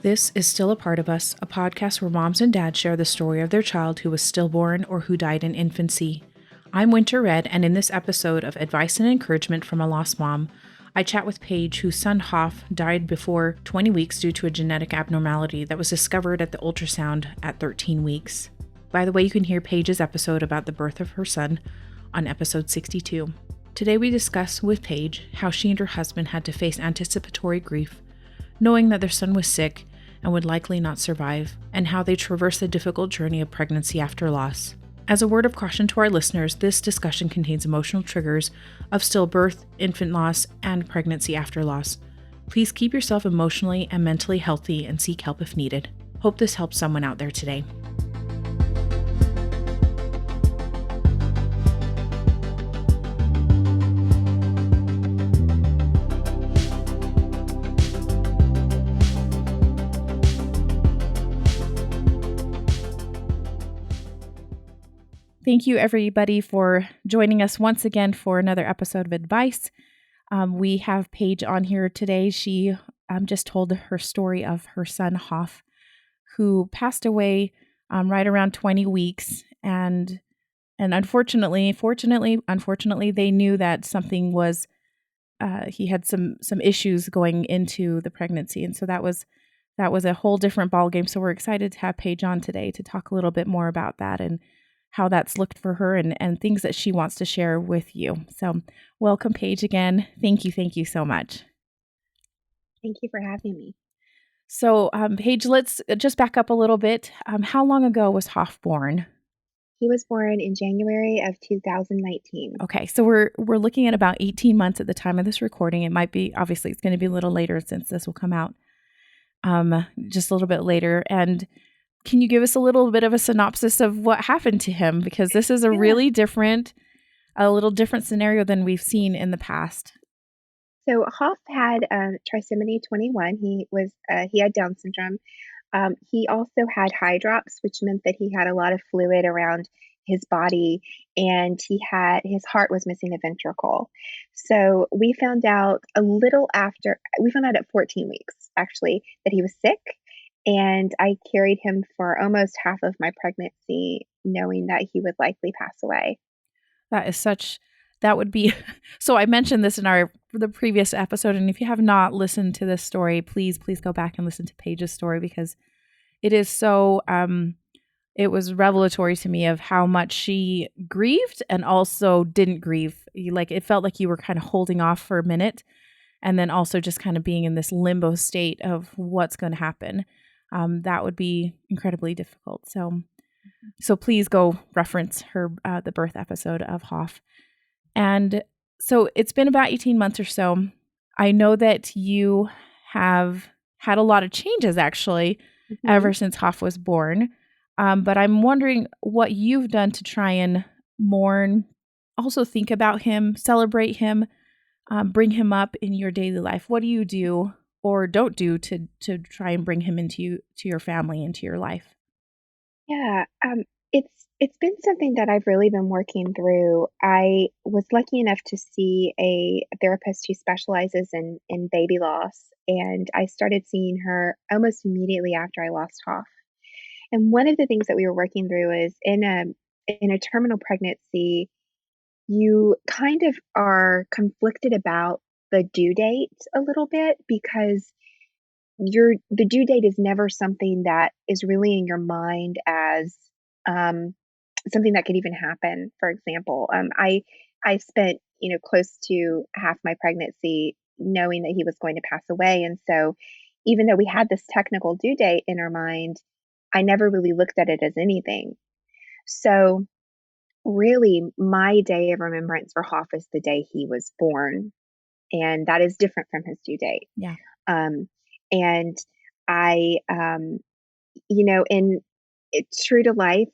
This is Still a Part of Us, a podcast where moms and dads share the story of their child who was stillborn or who died in infancy. I'm Winter Red, and in this episode of Advice and Encouragement from a Lost Mom, I chat with Paige, whose son Hoff died before 20 weeks due to a genetic abnormality that was discovered at the ultrasound at 13 weeks. By the way, you can hear Paige's episode about the birth of her son on episode 62. Today we discuss with Paige how she and her husband had to face anticipatory grief, knowing that their son was sick and would likely not survive, and how they traversed the difficult journey of pregnancy after loss. As a word of caution to our listeners, this discussion contains emotional triggers of stillbirth, infant loss, and pregnancy after loss. Please keep yourself emotionally and mentally healthy and seek help if needed. Hope this helps someone out there today. Thank you, everybody, for joining us once again for another episode of Advice. We have Paige on here today. She just told her story of her son, Hoff, who passed away right around 20 weeks. And unfortunately, they knew that something was, he had some issues going into the pregnancy. And so that was a whole different ballgame. So we're excited to have Paige on today to talk a little bit more about that and how that's looked for her and things that she wants to share with you. So welcome, Paige, again. Thank you so much. Thank you for having me. So Paige, let's just back up a little bit. How long ago was Hoff born? He was born in January of 2019. Okay, so we're looking at about 18 months at the time of this recording. It might be, obviously, it's going to be a little later since this will come out just a little bit later. And can you give us a little bit of a synopsis of what happened to him? Because this is a little different scenario than we've seen in the past. So Hoff had trisomy 21. He had Down syndrome. He also had hydrops, which meant that he had a lot of fluid around his body, and his heart was missing a ventricle. So we found out at 14 weeks, actually, that he was sick. And I carried him for almost half of my pregnancy, knowing that he would likely pass away. That would be, so I mentioned this in the previous episode. And if you have not listened to this story, please go back and listen to Paige's story, because it is so, it was revelatory to me of how much she grieved and also didn't grieve. It felt like you were kind of holding off for a minute and then also just kind of being in this limbo state of what's going to happen. That would be incredibly difficult. So please go reference her, the birth episode of Hoff. And so it's been about 18 months or so. I know that you have had a lot of changes, actually, ever since Hoff was born. But I'm wondering what you've done to try and mourn, also think about him, celebrate him, bring him up in your daily life. What do you do or don't do to try and bring him to your family, into your life? Yeah, it's been something that I've really been working through. I was lucky enough to see a therapist who specializes in baby loss, and I started seeing her almost immediately after I lost Hoff. And one of the things that we were working through is in a terminal pregnancy, you kind of are conflicted about the due date a little bit, because the due date is never something that is really in your mind as something that could even happen. For example, I spent close to half my pregnancy knowing that he was going to pass away, and so even though we had this technical due date in our mind, I never really looked at it as anything. So really, my day of remembrance for Hoff is the day he was born, and that is different from his due date. Yeah. And I, in true to life,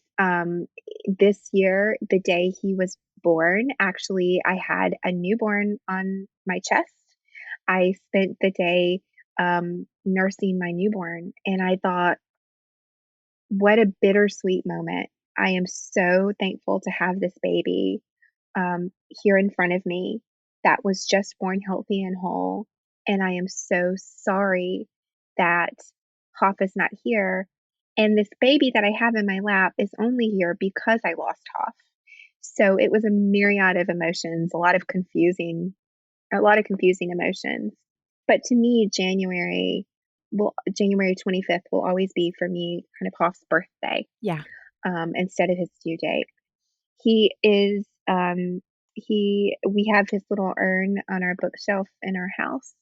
this year, the day he was born, actually, I had a newborn on my chest. I spent the day nursing my newborn, and I thought, what a bittersweet moment. I am so thankful to have this baby here in front of me that was just born healthy and whole. And I am so sorry that Hoff is not here. And this baby that I have in my lap is only here because I lost Hoff. So it was a myriad of emotions, a lot of confusing emotions. But to me, January 25th will always be for me kind of Hoff's birthday, Yeah. instead of his due date. He is, we have his little urn on our bookshelf in our house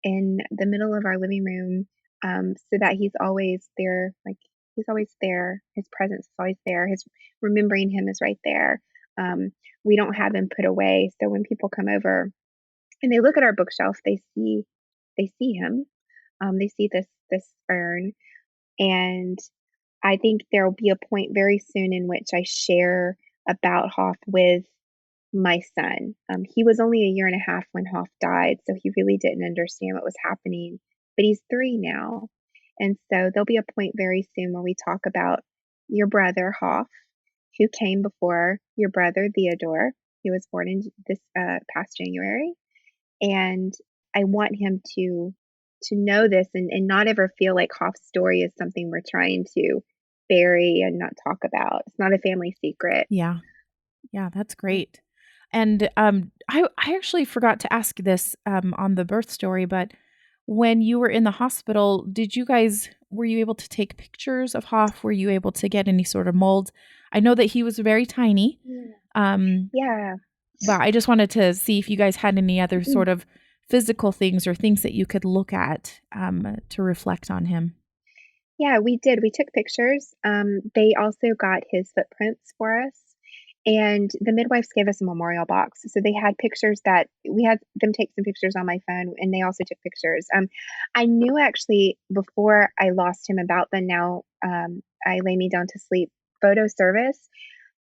in the middle of our living room, so that he's always there. Like, he's always there. His presence is always there. His remembering him is right there. Um, we don't have him put away. So when people come over and they look at our bookshelf, they see him. They see this urn, and I think there will be a point very soon in which I share about Hoff with my son. He was only a year and a half when Hoff died, so he really didn't understand what was happening. But he's 3 now. And so there'll be a point very soon where we talk about your brother, Hoff, who came before your brother, Theodore. He was born in this past January. And I want him to know this and not ever feel like Hoff's story is something we're trying to bury and not talk about. It's not a family secret. Yeah. Yeah, that's great. And I actually forgot to ask this on the birth story, but when you were in the hospital, were you able to take pictures of Hoff? Were you able to get any sort of mold? I know that he was very tiny, Yeah. um, Yeah. but I just wanted to see if you guys had any other Mm. sort of physical things or things that you could look at to reflect on him. Yeah, we did. We took pictures. They also got his footprints for us. And the midwives gave us a memorial box. So they had pictures that we had them take some pictures on my phone, and they also took pictures. I knew actually before I lost him about the now I lay me down to sleep photo service,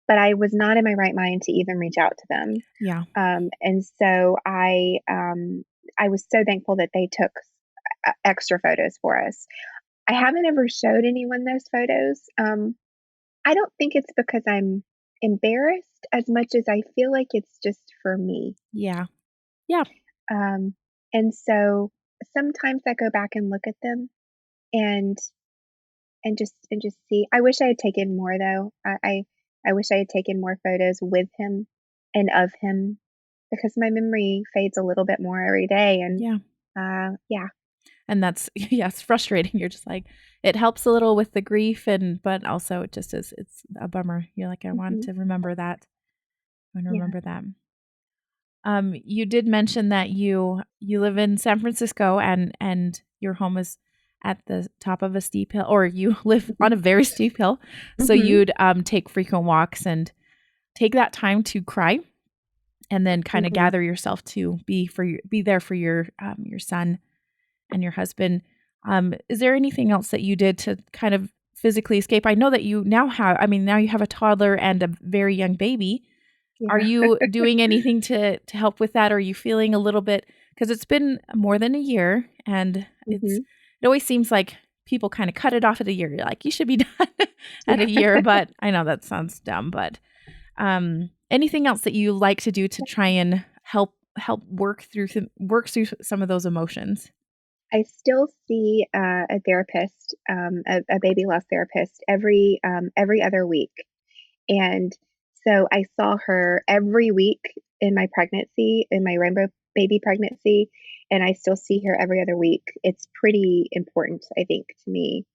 but I was not in my right mind to even reach out to them. Yeah. And so I was so thankful that they took extra photos for us. I haven't ever showed anyone those photos. I don't think it's because I'm embarrassed as much as I feel like it's just for me. Yeah. Yeah. Um, and so sometimes I go back and look at them and and just see. I wish I had taken more though. I wish I had taken more photos with him and of him because my memory fades a little bit more every day. And Yeah. yeah, And that's yeah, it's frustrating. You're just like it helps a little with the grief but also it just is it's a bummer. You're like I want hmm to remember that. I want to yeah, remember that. You did mention that you live in San Francisco and your home is at the top of a steep hill, or you live hmm on a very steep hill. So hmm you'd take frequent walks and take that time to cry, and then kind of hmm gather yourself to be there for your son and your husband. Is there anything else that you did to kind of physically escape? I know that now you have a toddler and a very young baby. Are yeah. you doing anything to help with that? Are you feeling a little bit, because it's been more than a year and hmm it always seems like people kind of cut it off at a year. You're like, you should be done at a Yeah. year, but I know that sounds dumb, but anything else that you like to do to try and help work through some of those emotions? I still see a therapist, a baby loss therapist, every other week, and so I saw her every week in my pregnancy, in my rainbow baby pregnancy, and I still see her every other week. It's pretty important, I think, to me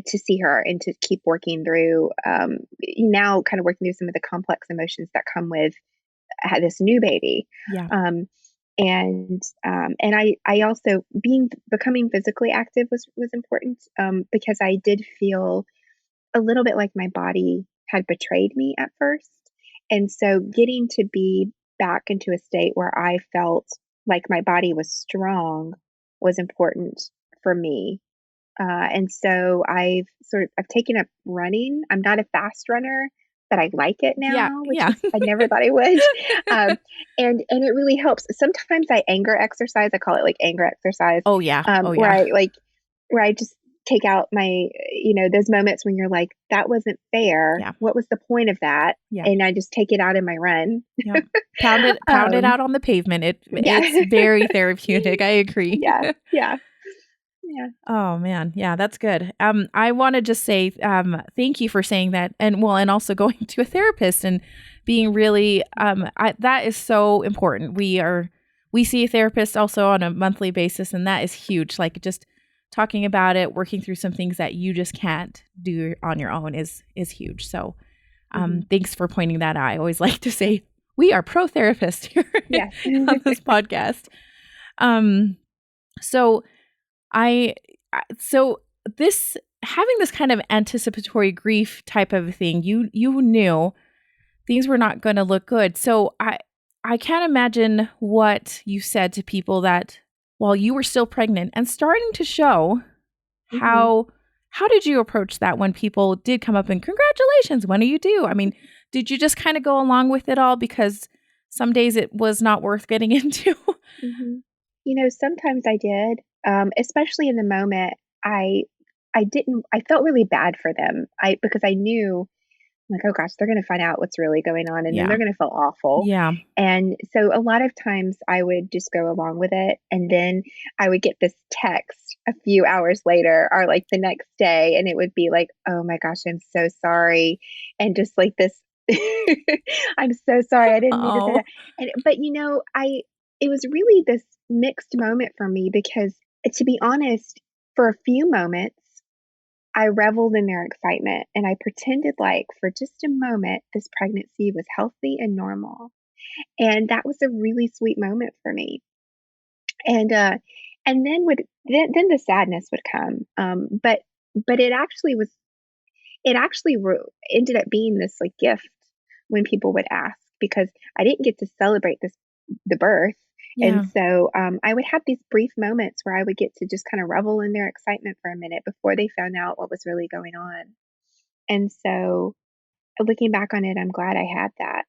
to see her and to keep working through now, kind of working through some of the complex emotions that come with this new baby. Yeah. Um, and I also becoming physically active was important because I did feel a little bit like my body had betrayed me at first, and so getting to be back into a state where I felt like my body was strong was important for me. And so I've taken up running. I'm not a fast runner, but I like it Yeah. now, which Yeah. is I never thought I would. Um, and it really helps. Sometimes I anger exercise. I call it like anger exercise, Oh yeah. Oh where yeah. I just take out those moments when you're like, that wasn't fair. Yeah. What was the point of that? Yeah. And I just take it out in my run. Yep. Pound it Um, out on the pavement. It's yeah, very therapeutic. I agree. yeah, yeah. Yeah. Oh man, yeah, that's good. I want to just say thank you for saying that, and also going to a therapist and being really that is so important. We see a therapist also on a monthly basis, and that is huge. Like just talking about it, working through some things that you just can't do on your own is huge. So thanks for pointing that out. I always like to say we are pro therapist here Yes. on this podcast. So I so this having this kind of anticipatory grief type of thing, you knew things were not going to look good. So I can't imagine what you said to people that while you were still pregnant and starting to show hmm how did you approach that when people did come up and congratulations, when are you due? I mean, did you just kind of go along with it all because some days it was not worth getting into? hmm Sometimes I did, especially in the moment. I I didn't. I felt really bad for them. Because I knew, like, oh gosh, they're going to find out what's really going on, and then Yeah. they're going to feel awful. Yeah. And so a lot of times I would just go along with it, and then I would get this text a few hours later or like the next day, and it would be like, oh my gosh, I'm so sorry, and just like this. I'm so sorry. I didn't mean to say Oh. that. But I it was really this mixed moment for me because, to be honest, for a few moments, I reveled in their excitement and I pretended like for just a moment this pregnancy was healthy and normal. And that was a really sweet moment for me. And then the sadness would come. But it actually ended up being this like gift when people would ask, because I didn't get to celebrate the birth. And Yeah. so I would have these brief moments where I would get to just kind of revel in their excitement for a minute before they found out what was really going on. And so, looking back on it, I'm glad I had that.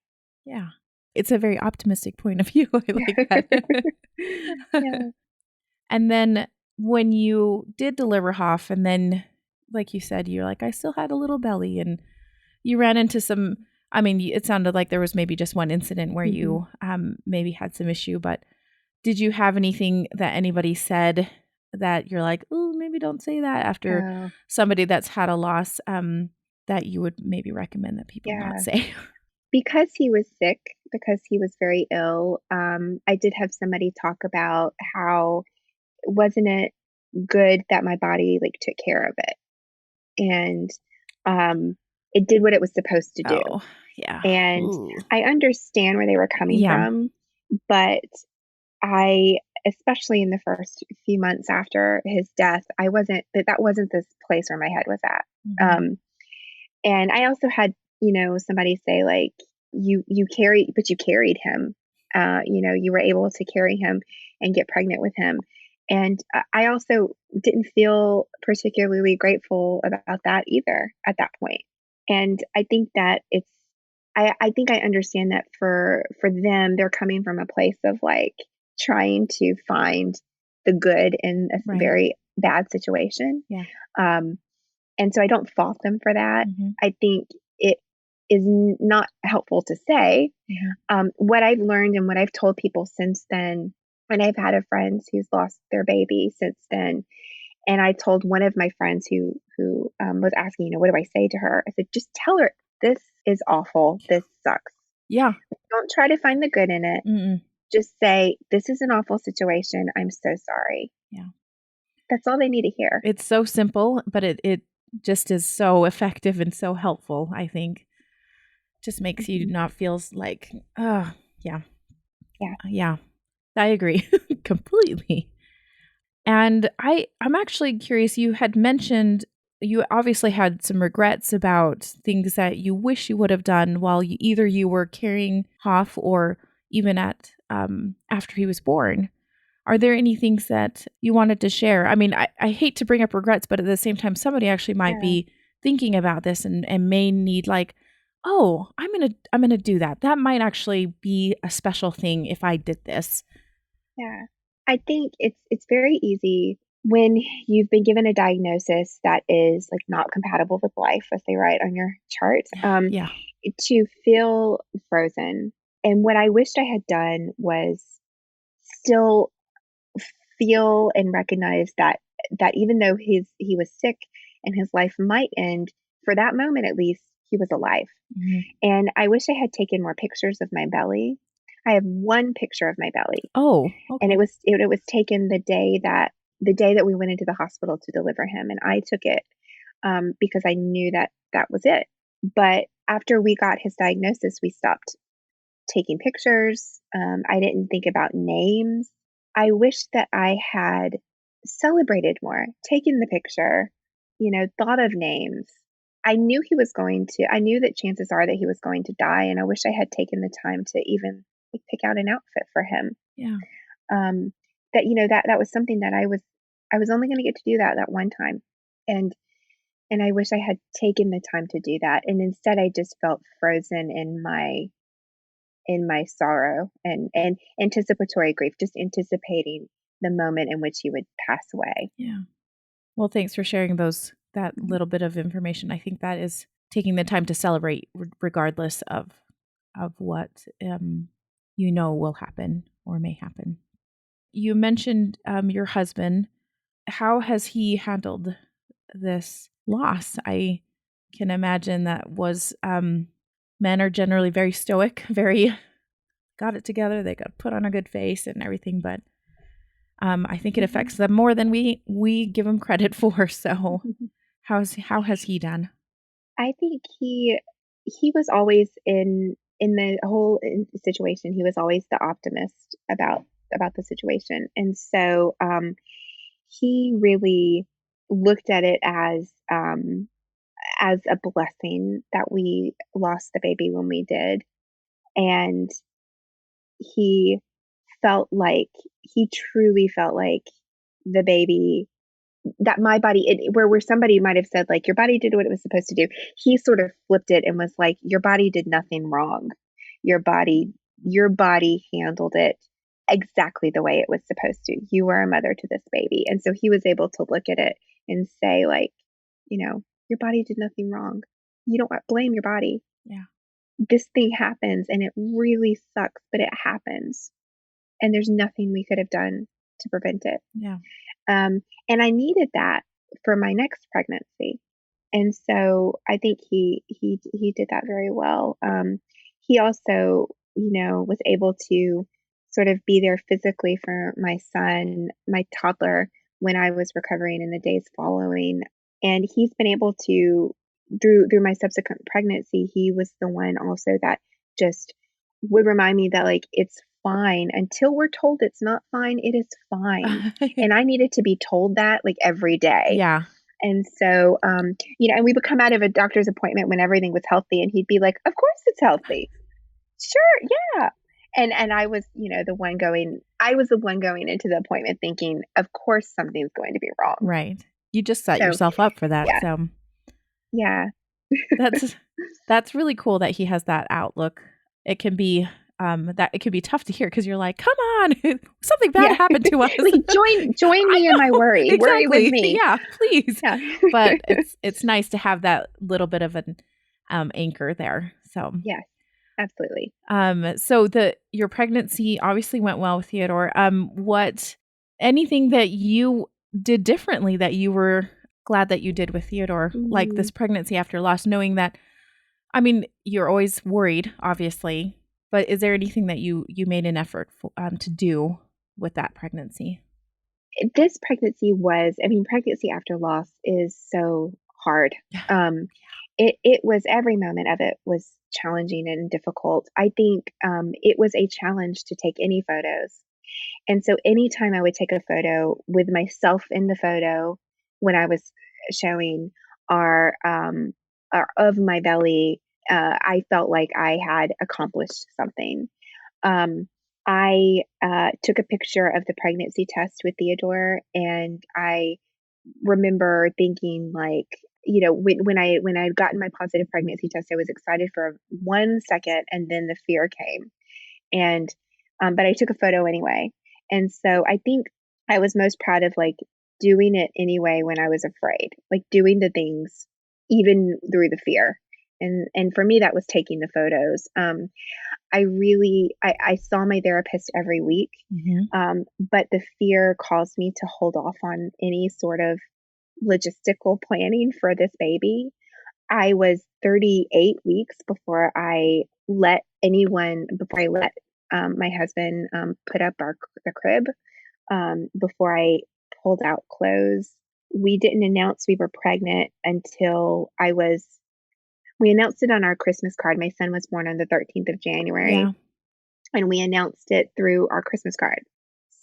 Yeah. It's a very optimistic point of view. I like that. Yeah. And then when you did deliver Hoff, and then, like you said, you're like, I still had a little belly, and you ran into some. I mean, it sounded like there was maybe just one incident where hmm you maybe had some issue, but did you have anything that anybody said that you're like, oh, maybe don't say that after Oh, somebody that's had a loss that you would maybe recommend that people not yeah. say? Because he was sick, because he was very ill, I did have somebody talk about how wasn't it good that my body like took care of it, and um, it did what it was supposed to do. Oh, yeah. And Ooh. I understand where they were coming Yeah. from, but I, especially in the first few months after his death, I wasn't that wasn't this place where my head was at. Mhm. Um, and I also had, somebody say like, you carried him. You were able to carry him and get pregnant with him. And I also didn't feel particularly grateful about that either at that point. And I think that I think I understand that for them, they're coming from a place of like trying to find the good in a Right. very bad situation. Yeah. Um, and so I don't fault them for that. Mhm. I think it is not helpful to say. Mhm. What I've learned and what I've told people since then, and I've had a friend who's lost their baby since then, and I told one of my friends who was asking, what do I say to her? I said, just tell her this is awful. This sucks. Yeah. Don't try to find the good in it. Mm-mm. Just say, this is an awful situation. I'm so sorry. Yeah. That's all they need to hear. It's so simple, but it just is so effective and so helpful, I think. Just makes you Mhm. not feel like, oh, yeah. Yeah. Yeah. I agree completely. And I'm actually curious, you had mentioned you obviously had some regrets about things that you wish you would have done while either you were carrying Hoff or even at after he was born. Are there any things that you wanted to share? I mean, I hate to bring up regrets, but at the same time, somebody actually might Yeah. be thinking about this and may need like, oh, I'm gonna do that. That might actually be a special thing if I did this. Yeah. I think it's very easy when you've been given a diagnosis that is like not compatible with life, as they write on your chart, Yeah. to feel frozen. And what I wished I had done was still feel and recognize that that even though he was sick and his life might end, for that moment at least, he was alive. Mhm. And I wish I had taken more pictures of my belly. I have one picture of my belly, Oh, and okay. it was taken the day that we went into the hospital to deliver him, and I took it because I knew that that was it. But after we got his diagnosis, we stopped taking pictures. I didn't think about names. I wish that I had celebrated more, taken the picture, thought of names. I knew that chances are that he was going to die. And I wish I had taken the time to even like, pick out an outfit for him. Yeah. Um, that was something that I was only going to get to do that one time. And, and I wish I had taken the time to do that. And instead I just felt frozen in my sorrow and anticipatory grief, just anticipating the moment in which he would pass away. Yeah. Well, thanks for sharing that Mhm. little bit of information. I think that is taking the time to celebrate regardless of what will happen or may happen. You mentioned your husband. How has he handled this loss? I can imagine that was men are generally very stoic, very got it together. They got put on a good face and everything, but I think it Mhm. affects them more than we give them credit for. So how has he done? I think he was always in the whole situation. He was always the optimist about the situation, and so he really looked at it as a blessing that we lost the baby when we did, and he he truly felt like the baby that my body where somebody might have said like your body did what it was supposed to do. He sort of flipped it and was like your body did nothing wrong. Your body your body handled it exactly the way it was supposed to. You were a mother to this baby. And so he was able to look at it and say like, your body did nothing wrong. You don't blame your body. Yeah. This thing happens and it really sucks, but it happens. And there's nothing we could have done to prevent it. Yeah. And I needed that for my next pregnancy. And so I think he did that very well. He also, was able to sort of be there physically for my son, my toddler, when I was recovering in the days following. And he's been able to through my subsequent pregnancy, he was the one also that just would remind me that like it's fine until we're told it's not fine, it is fine. And I needed to be told that like every day. Yeah. And so, and we would come out of a doctor's appointment when everything was healthy, and he'd be like, "Of course it's healthy. Sure, yeah." And I was the one going into the appointment thinking, "Of course something's going to be wrong." Right. You just set So, yourself up for that. yeah, So yeah, that's that's really cool that he has that outlook. It can be that it can be tough to hear because you're like, come on, something bad yeah. happened to us. Like join I me in my know worry. Worry with exactly. me. Yeah, please. Yeah. But it's nice to have that little bit of an anchor there. So Yes, absolutely. so your pregnancy obviously went well with Theodore. What anything that you did differently that you were glad that you did with Theodore, like Mm. this pregnancy after loss, knowing that I mean, you're always worried, obviously, but is there anything that you made an effort to do with that pregnancy? This pregnancy was I mean, pregnancy after loss is so hard. Yeah. Um, it was every moment of it was challenging and difficult. I think, it was a challenge to take any photos, and so anytime I would take a photo with myself in the photo when I was showing our, of my belly, I felt like I had accomplished something. Um, I took a picture of the pregnancy test with Theodore, and I remember thinking like, when I had gotten my positive pregnancy test, I was excited for 1 second, and then the fear came, and but I took a photo anyway, and so I think I was most proud of like doing it anyway when I was afraid, like doing the things even through the fear. And for me, that was taking the photos. I saw my therapist every week, Hmm. but the fear caused me to hold off on any sort of logistical planning for this baby. I was 38 weeks before I let my husband put up the crib, before I pulled out clothes. We didn't announce we were pregnant until we announced it on our Christmas card. My son was born on the 13th of Yeah. January, and we announced it through our Christmas card.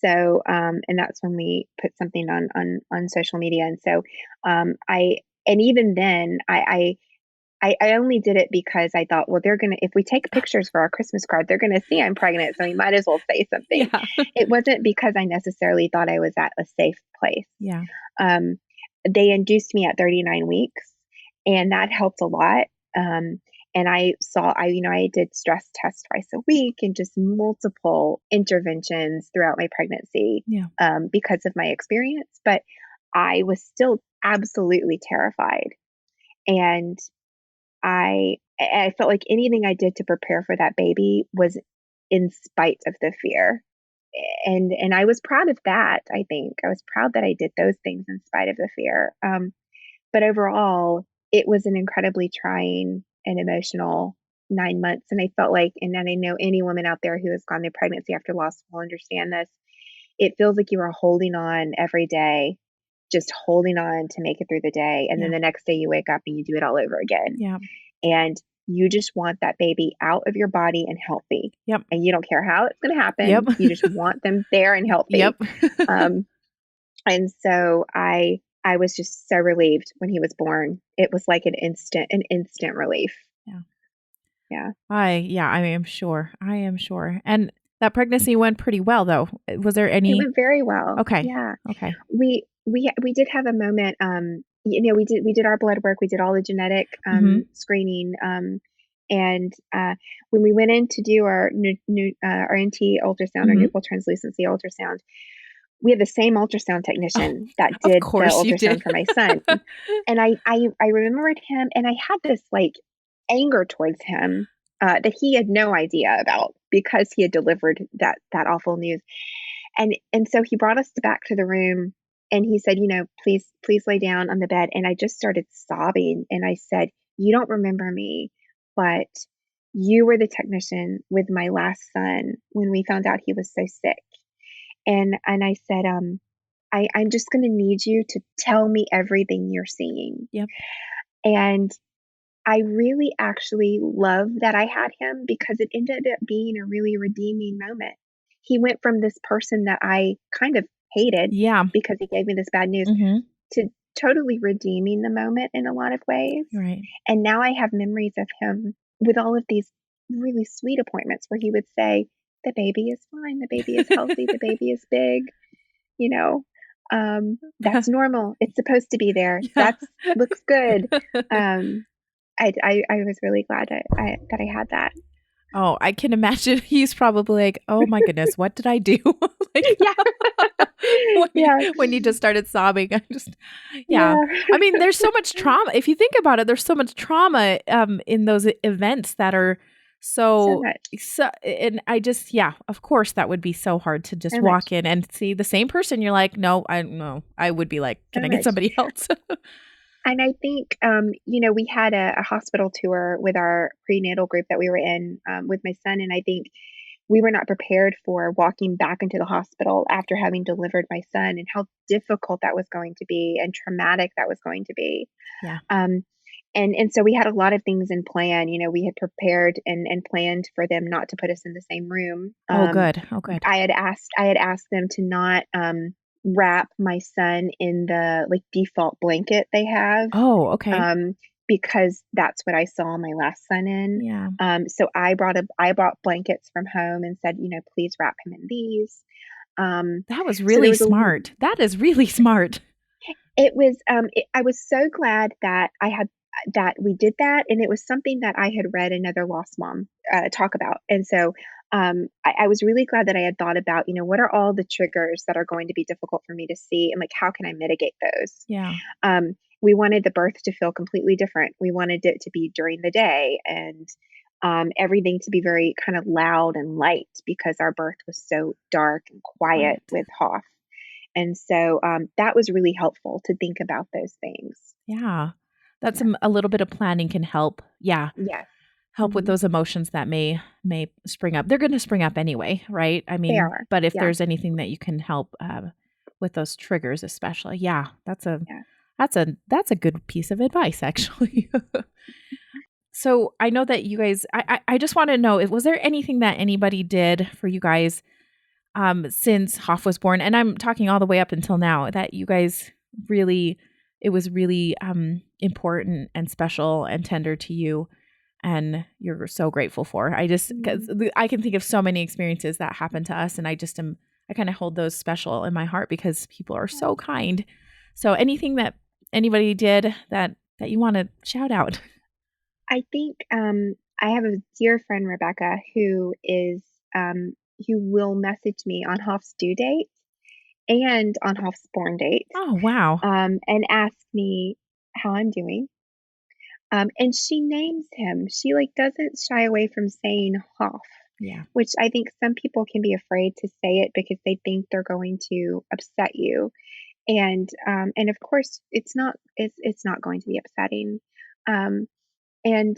So, and that's when we put something on social media. And so, and even then, I only did it because I thought, well, if we take pictures for our Christmas card, they're gonna see I'm pregnant, so we might as well say something. Yeah. It wasn't because I necessarily thought I was at a safe place. Yeah. Um, they induced me at 39 weeks, and that helped a lot. Um, and I did stress tests twice a week and just multiple interventions throughout my pregnancy, Yeah. because of my experience. But I was still absolutely terrified. And I felt like anything I did to prepare for that baby was in spite of the fear. And I was proud of that, I think. I was proud that I did those things in spite of the fear. But overall, it was an incredibly trying and emotional 9 months. And I felt like, and I know any woman out there who has gone through pregnancy after loss will understand this. It feels like you are holding on every day, just holding on to make it through the day. And then Yeah. the next day you wake up and you do it all over again. Yeah. And you just want that baby out of your body and healthy. Yep. And you don't care how it's going to Yep. happen. You just want them there and healthy. Yep. Um, and so I was just so relieved when he was born. It was like an instant relief. Yeah. Yeah. I mean, I'm sure. I am sure. And that pregnancy went pretty well though. Was there It any? went very well. Okay. Yeah. Okay. We did have a moment, we did our blood work, we did all the genetic Mhm. screening, and when we went in to do our our NT ultrasound, our Mhm. nuptial translucency ultrasound, we had the same ultrasound Oh, technician that of did the course you did. ultrasound for my son. And I remembered him, and I had this like anger towards him, that he had no idea about because he had delivered that awful news. And so he brought us back to the room, and he said, please lay down on the bed. And I just started sobbing, and I said, you don't remember me, but you were the technician with my last son when we found out he was so sick. And I said, I'm just going to need you to tell me everything you're seeing. Yep. And I really actually love that I had him because it ended up being a really redeeming moment. He went from this person that I kind of hated Yeah. because he gave me this bad news Mhm. to totally redeeming the moment in a lot of ways. Right. And now I have memories of him with all of these really sweet appointments where he would say, the baby is fine, the baby is healthy, the baby is big, you know. That's normal. It's supposed to be there. Yeah. That's looks good. Um, I was really glad that I had that. Oh, I can imagine he's probably like, "Oh my goodness, what did I do?" Like Yeah. Yeah. when you just started sobbing. I just yeah. Yeah. I mean, there's so much trauma. If you think about it, there's so much trauma in those events that are So so much. and I just yeah, of course that would be so hard to just So walk much. in and see the same person. You're like, "No, I no." I would be like, So "Can I get much. somebody else?" And I think, we had a hospital tour with our prenatal group that we were in, with my son. And I think we were not prepared for walking back into the hospital after having delivered my son and how difficult that was going to be and traumatic that was going to be. Yeah. Um, and so we had a lot of things in plan. We had prepared and planned for them not to put us in the same room. Oh, good. Oh, good. I had asked them to not wrap my son in the like default blanket they have, Oh, okay. um, because that's what I saw my last son in. Yeah. So I brought blankets from home and said, please wrap him in these. That was So there really was a smart. That is really smart. It was, I was so glad that we did that, and it was something that I had read another lost mom, talk about, and so, I was really glad that I had thought about, what are all the triggers that are going to be difficult for me to see, and, like, how can I mitigate those? Yeah. Um, we wanted the birth to feel completely different. We wanted it to be during the day, and everything to be very kind of loud and light because our birth was so dark and quiet Quiet. with Hoff. And so that was really helpful to think about those things. Yeah. That's Yeah. a little bit of planning can help. Yeah. Yes. Help with Hmm. those emotions that may spring up. They're going to spring up anyway, right? I They mean, are. but if Yeah. there's anything that you can help with those triggers, especially, yeah, Yeah. that's a good piece of advice, actually. So I know that you guys. I just want to know, was there anything that anybody did for you guys since Hoff was born, and I'm talking all the way up until now, that you guys really, it was really important and special and tender to you, and you're so grateful for. I just, because Mhm. I can think of so many experiences that happened to us, and I kind of hold those special in my heart because people are so kind. So anything that anybody did that you want to shout out? I think I have a dear friend, Rebecca, um, who will message me on Hoff's due date and on Hoff's born date, Oh wow, and ask me how I'm doing. And she names him. She like doesn't shy away from saying Hoff, yeah, which I think some people can be afraid to say it because they think they're going to upset you. And of course, it's not going to be upsetting. Um, and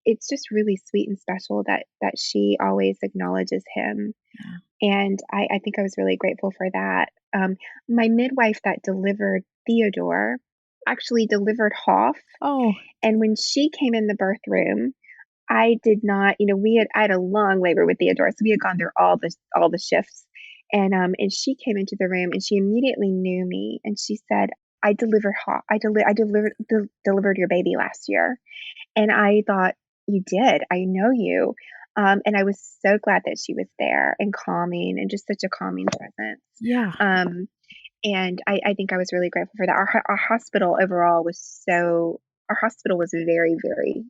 it's just really sweet and special that she always acknowledges him. yeah. And I think I was really grateful for that. My midwife that delivered Theodore actually delivered Hoff, Oh and when she came in the birth room, I did not, I had a long labor with Theodore, so we had gone through all the shifts, and she came into the room and she immediately knew me, and she said, "I delivered Hoff. I delivered your baby last year." And I thought, "You did. I know you." And I was so glad that she was there and calming and just such a calming presence. yeah, Um, and I think I was really grateful for that. Our hospital overall our hospital was very, very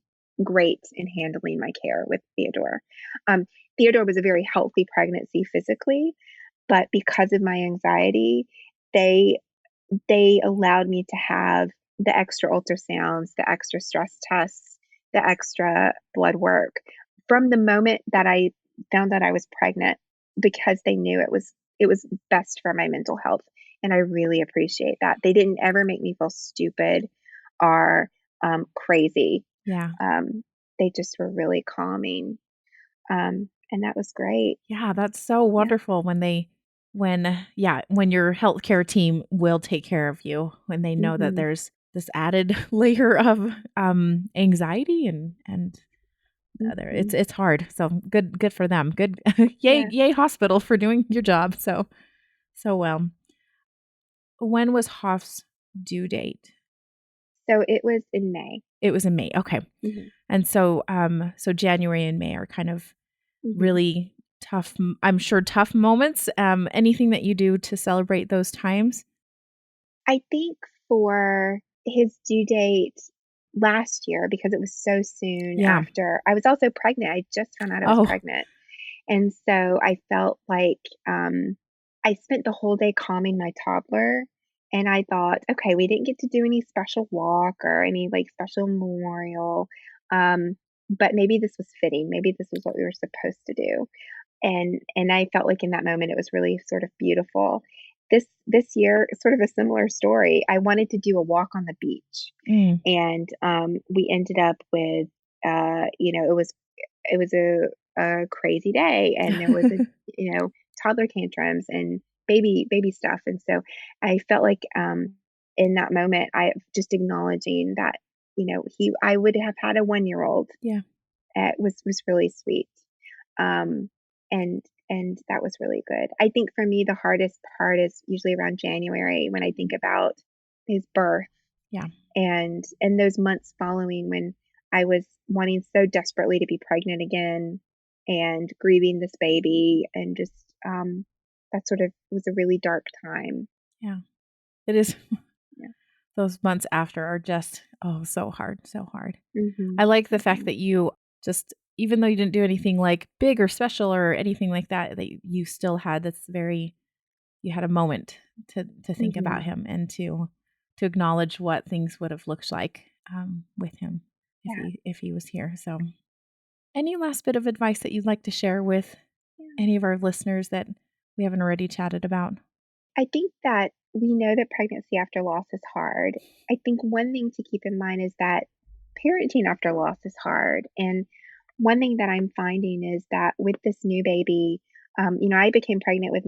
great in handling my care with Theodore. Um, Theodore was a very healthy pregnancy physically, but because of my anxiety, they they allowed me to have the extra ultrasounds, the extra stress tests, the extra blood work from the moment that I found out I was pregnant because they knew it was best for my mental health. And I really appreciate that. They didn't ever make me feel stupid or crazy. yeah. Um, they just were really calming. And that was great. Yeah, that's so Yeah. wonderful when when your healthcare team will take care of you, when they know that Hmm. there's this added layer of anxiety and other, Hmm. it's hard. So good for them. Good Yeah. yay hospital for doing your job so well. When was Hoff's due date? So it was in May. It was in May. Okay. Hmm. And so January and May are kind of Hmm. really tough, I'm sure tough moments. Anything that you do to celebrate those times? I think for his due date last year, because it was so soon Yeah. after I was also pregnant. I just found out I was Oh, pregnant. And so I felt like I spent the whole day calming my toddler. And I thought, okay, we didn't get to do any special walk or any like special memorial. But maybe this was fitting. Maybe this was what we were supposed to do. And I felt like in that moment it was really sort of beautiful. This year, sort of a similar story. I wanted to do a walk on the beach, mm, and we ended up with, it was a crazy day, and there was a toddler tantrums and baby stuff, and so I felt like in that moment I just acknowledging that he I would have had a 1 year old. yeah. It was really sweet. Um, and that was really good. I think for me, the hardest part is usually around January when I think about his birth Yeah. and those months following when I was wanting so desperately to be pregnant again and grieving this baby and just that sort of was a really dark time. Yeah. It is. Yeah. Those months after are just, oh, so hard, so hard. I Mhm. like the fact Mhm. that you just, even though you didn't do anything like big or special or anything like that, that you still had you had a moment to think about Mhm. him and to acknowledge what things would have looked like with him Yeah. if he was here. So any last bit of advice that you'd like to share with Yeah. any of our listeners that we haven't already chatted about? I think that we know that pregnancy after loss is hard. I think one thing to keep in mind is that parenting after loss is hard. And one thing that I'm finding is that with this new baby, I became pregnant with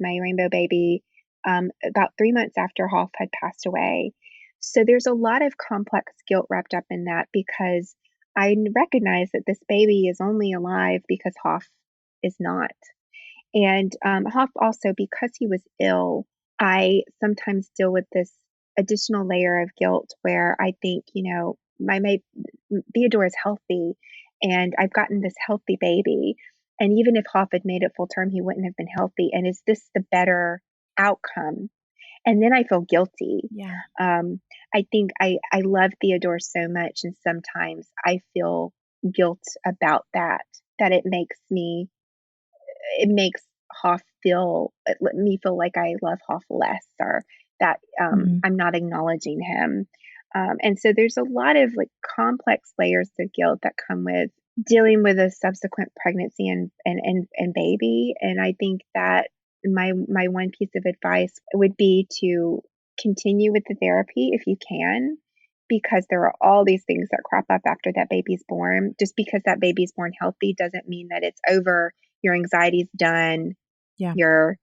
my rainbow baby about 3 months after Hoff had passed away. So there's a lot of complex guilt wrapped up in that because I recognize that this baby is only alive because Hoff is not. And Hoff also, because he was ill, I sometimes deal with this additional layer of guilt where I think, my Theodore is healthy and I've gotten this healthy baby. And even if Hoff had made it full term, he wouldn't have been healthy. And is this the better outcome? And then I feel guilty. Yeah. I think I love Theodore so much. And sometimes I feel guilt about that it makes Hoff let me feel like I love Hoff less or that I'm not acknowledging him. And so there's a lot of like complex layers of guilt that come with dealing with a subsequent pregnancy and baby. And I think that my one piece of advice would be to continue with the therapy if you can, because there are all these things that crop up after that baby's born. Just because that baby's born healthy doesn't mean that it's over. Your anxiety's done. Yeah. Your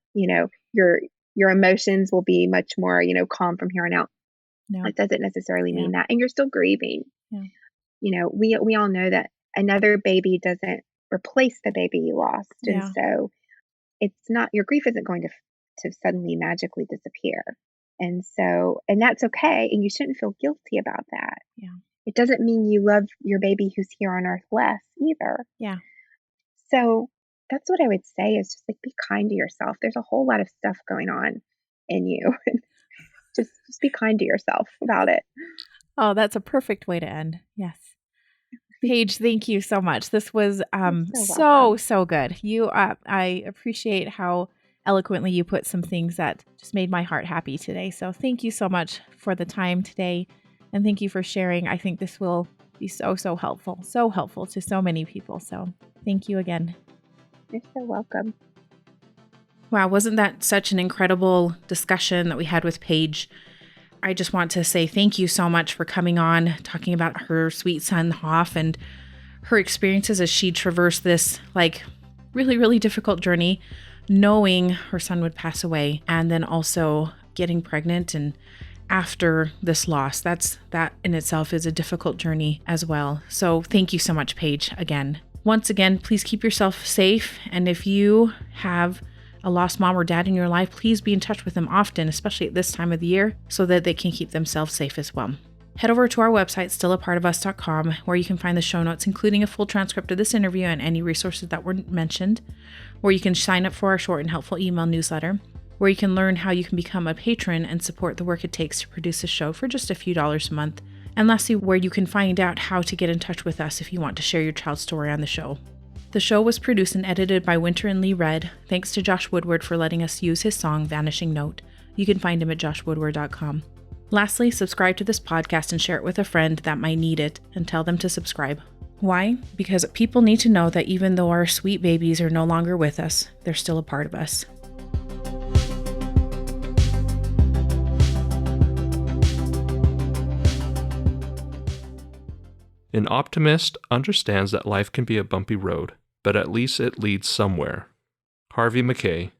emotions will be much more, calm from here on out. No. It doesn't necessarily mean that. And you're still grieving. Yeah. We all know that another baby doesn't replace the baby you lost. Yeah. And so it's not, your grief isn't going to suddenly magically disappear. And that's okay. And you shouldn't feel guilty about that. Yeah. It doesn't mean you love your baby who's here on earth less either. Yeah. So that's what I would say is just like be kind to yourself. There's a whole lot of stuff going on in you. just be kind to yourself about it. Oh, that's a perfect way to end. Yes. Paige, thank you so much. This was so good. I appreciate how eloquently you put some things that just made my heart happy today. So thank you so much for the time today. And thank you for sharing. I think this will be so helpful to so many people. So thank you again. You're so welcome. Wow, wasn't that such an incredible discussion that we had with Paige? I just want to say thank you so much for coming on, talking about her sweet son, Hoff, and her experiences as she traversed this really, really difficult journey, knowing her son would pass away, and then also getting pregnant and after this loss. That in itself is a difficult journey as well. So thank you so much, Paige, again. Once again, please keep yourself safe. And if you have a lost mom or dad in your life, please be in touch with them often, especially at this time of the year, so that they can keep themselves safe as well. Head over to our website, stillapartofus.com, where you can find the show notes, including a full transcript of this interview and any resources that were mentioned, where you can sign up for our short and helpful email newsletter, where you can learn how you can become a patron and support the work it takes to produce a show for just a few dollars a month, and lastly, where you can find out how to get in touch with us if you want to share your child's story on the show. The show was produced and edited by Winter and Lee Red. Thanks to Josh Woodward for letting us use his song, Vanishing Note. You can find him at joshwoodward.com. Lastly, subscribe to this podcast and share it with a friend that might need it, and tell them to subscribe. Why? Because people need to know that even though our sweet babies are no longer with us, they're still a part of us. An optimist understands that life can be a bumpy road, but at least it leads somewhere. Harvey Mackay,